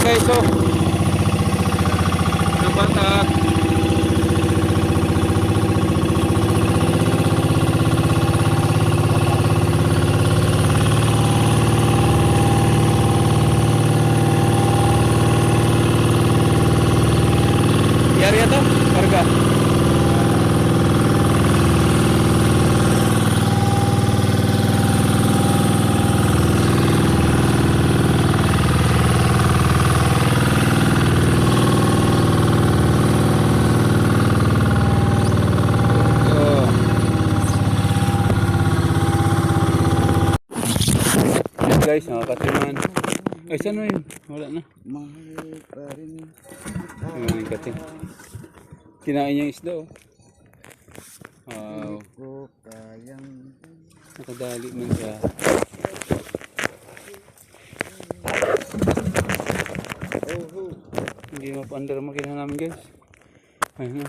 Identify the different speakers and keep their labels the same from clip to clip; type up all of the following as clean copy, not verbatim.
Speaker 1: guys, oh. Nabatak. Yari ito, karga. Guys, nakakatiman. Ay, saan na yun? Wala na.
Speaker 2: Mahal pa rin.
Speaker 1: Ayun yung kating. Kinain niya yung isda, oh. Wow.
Speaker 2: Ko kayang
Speaker 1: Nakadali man siya.
Speaker 2: oh.
Speaker 1: Hindi mapandar makina namin, guys. Ayun na.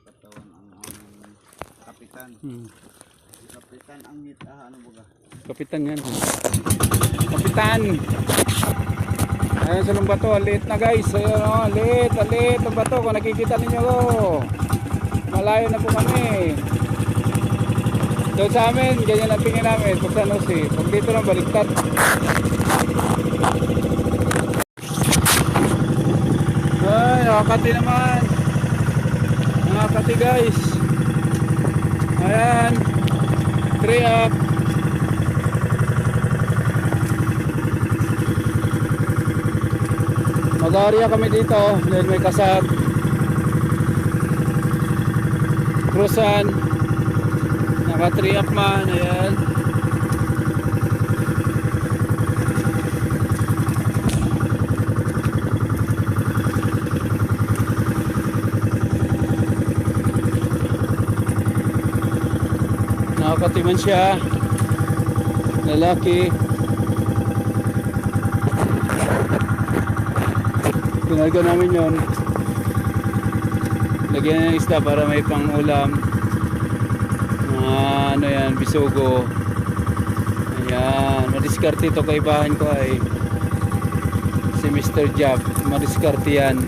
Speaker 2: Katawan ang kapitan. Kapitan ang ano baga?
Speaker 1: Kapitan yan. Kapitan! Ayan sa lumbato, alit na guys. Ayan o, alit ang bato. Kung nakikita ninyo ko, malayo na po kami. Doon sa amin, ganyan ang tingin namin. Pag sa Nosi, pag dito na baliktad. Ay, nakakati naman. Nakakati guys. Ayan. 3 up. Mag-area kami dito dahil may kasab. Cruisan. Naka 3 up man. Ayan. Nakakatiman siya. Lalaki. Pinalga namin yon. Lagyan ng isda para may pang ulam. Ano yan, bisogo. Ayan, madiskarte ito. Kaibahan ko ay si Mr. Jab. Madiskarte yan.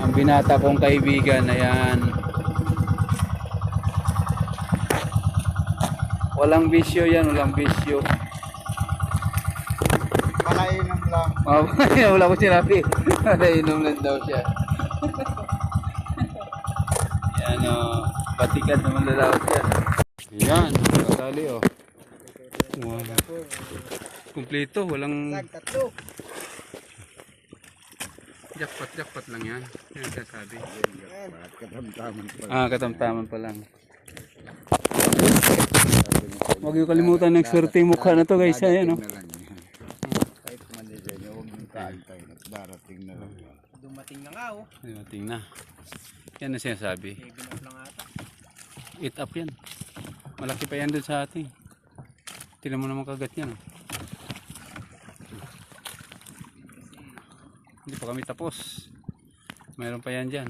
Speaker 1: Ang binata kong kaibigan. Ayan. Walang bisyo yan, walang bisyo.
Speaker 2: Palainom lang.
Speaker 1: Wala ko sinabi. Inom lang daw siya. Yan o. Batikan naman lalawat yan. Yan. Kasali o. Wow. Kumpleto. Walang...
Speaker 2: Tatlo.
Speaker 1: Jackpot lang yan. Yan sasabi.
Speaker 2: Katamtaman pa.
Speaker 1: Katamtaman pa lang. Huwag yung kalimutan ng swerte yung mukha na to guys. Ayan o.
Speaker 2: Kahit manilin, huwag yung kaantay at darating na lang.
Speaker 3: Dumating na nga oh.
Speaker 1: Dumating na. Yan ang sinasabi.
Speaker 3: 7 up lang ata.
Speaker 1: 8 up yan. Malaki pa yan dun sa atin. Tignan mo naman kagat yan. Hindi pa kami tapos. Mayroon pa yan dyan.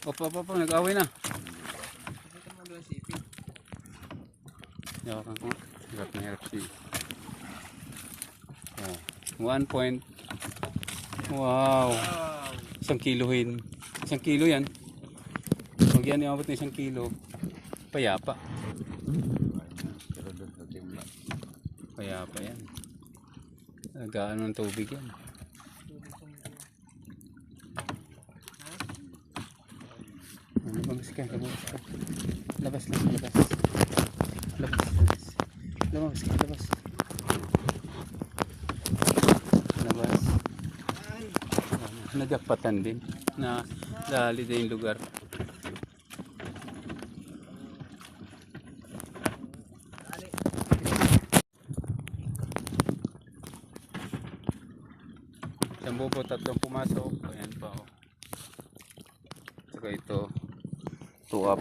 Speaker 1: Opa, nag-away na. Yawakan ko. Hirap na hirap si. Oh, 1 point. Wow. 1 kilohin. 1 kilo yan. Pag yan iabot na 1 kilo, payapa. Payapa yan. Nagaan ng tubig yan. Labas ka. Labas. Nagapatan din na dali din yung lugar. Sambo po, 3 pumasok. Ayan pa oh. Saka ito 2 up.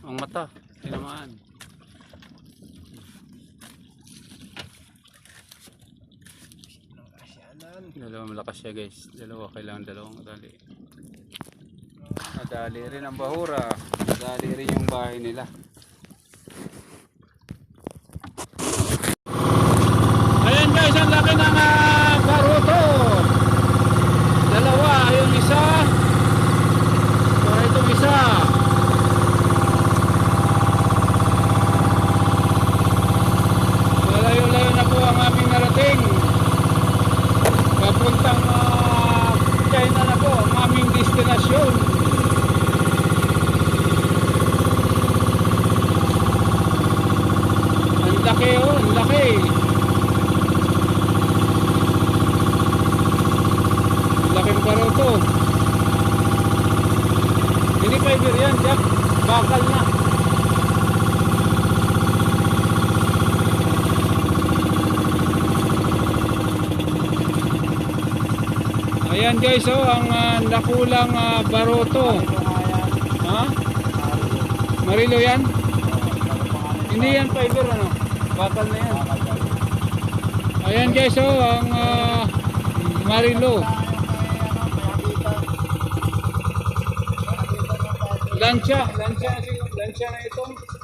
Speaker 1: Ang mata, tinamaan. Dalawa malakas siya guys. Dalawa, kailangan dalawang madali. Madali rin ang bahura. Madali rin yung bahay nila. Ayan guys, ang laki ng baruto. Dalawa, yung isa. Para itong isa. Malayo-layo na po ang aming narating. Papuntang China na po ang aming destinasyon. Ang laki oh, ang laki. Ang laking baruto. Hindi fiber yan, Jack. Bakal na. Ayan guys, oh, ang nakulang baruto. Ha? Marilo yan? Hindi yan fiber, ano? Bakal na yan. Ayan guys, oh, ang marilo. Lansya na ito.